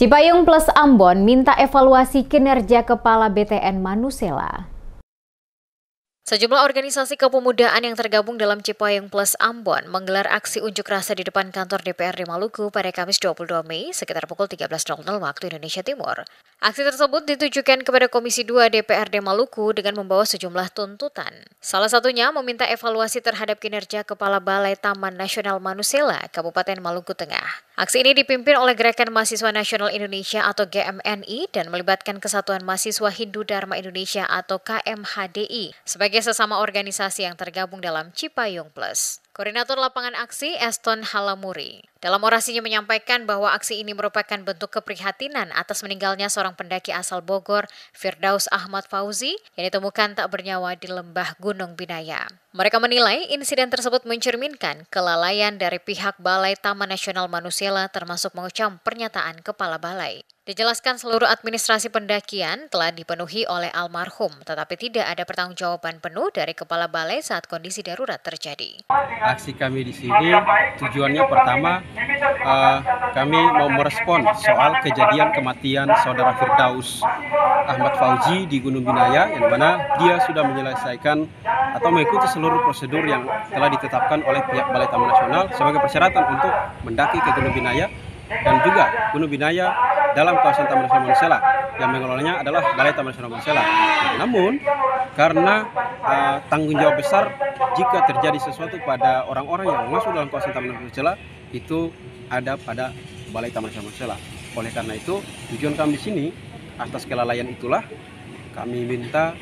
Cipayung Plus Ambon minta evaluasi kinerja Kepala BTN Manusela. Sejumlah organisasi kepemudaan yang tergabung dalam Cipayung Plus Ambon menggelar aksi unjuk rasa di depan kantor DPRD Maluku pada Kamis 22 Mei sekitar pukul 13.00 waktu Indonesia Timur. Aksi tersebut ditujukan kepada Komisi 2 DPRD Maluku dengan membawa sejumlah tuntutan. Salah satunya meminta evaluasi terhadap kinerja Kepala Balai Taman Nasional Manusela, Kabupaten Maluku Tengah. Aksi ini dipimpin oleh Gerakan Mahasiswa Nasional Indonesia atau GMNI dan melibatkan Kesatuan Mahasiswa Hindu Dharma Indonesia atau KMHDI sebagai sesama organisasi yang tergabung dalam Cipayung Plus. Koordinator lapangan aksi Eston Halamuri dalam orasinya menyampaikan bahwa aksi ini merupakan bentuk keprihatinan atas meninggalnya seorang pendaki asal Bogor, Firdaus Ahmad Fauzi, yang ditemukan tak bernyawa di lembah Gunung Binaya. Mereka menilai insiden tersebut mencerminkan kelalaian dari pihak Balai Taman Nasional Manusela termasuk mengecam pernyataan Kepala Balai. Dijelaskan seluruh administrasi pendakian telah dipenuhi oleh almarhum, tetapi tidak ada pertanggungjawaban penuh dari Kepala Balai saat kondisi darurat terjadi. Aksi kami di sini tujuannya pertama, kami mau merespon soal kejadian kematian saudara Firdaus Ahmad Fauzi di Gunung Binaya, yang mana dia sudah menyelesaikan atau mengikuti seluruh prosedur yang telah ditetapkan oleh pihak Balai Taman Nasional sebagai persyaratan untuk mendaki ke Gunung Binaya, dan juga Gunung Binaya dalam kawasan Taman Nasional Manusela yang mengelolanya adalah Balai Taman Nasional Manusela. Namun karena tanggung jawab besar jika terjadi sesuatu pada orang-orang yang masuk dalam kawasan Taman Nasional Manusela itu ada pada Balai Taman Nasional Manusela. Oleh karena itu tujuan kami di sini, atas kelalaian itulah kami minta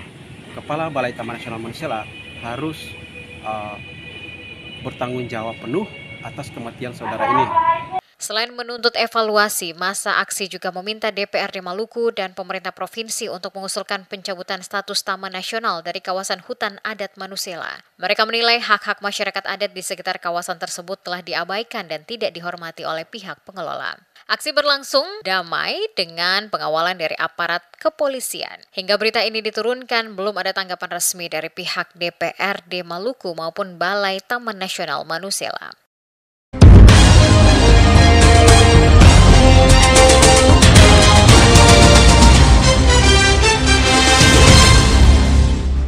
Kepala Balai Taman Nasional Manusela harus bertanggung jawab penuh atas kematian saudara ini. Selain menuntut evaluasi, masa aksi juga meminta DPRD Maluku dan pemerintah provinsi untuk mengusulkan pencabutan status Taman Nasional dari kawasan hutan adat Manusela. Mereka menilai hak-hak masyarakat adat di sekitar kawasan tersebut telah diabaikan dan tidak dihormati oleh pihak pengelola. Aksi berlangsung damai dengan pengawalan dari aparat kepolisian. Hingga berita ini diturunkan, belum ada tanggapan resmi dari pihak DPRD Maluku maupun Balai Taman Nasional Manusela.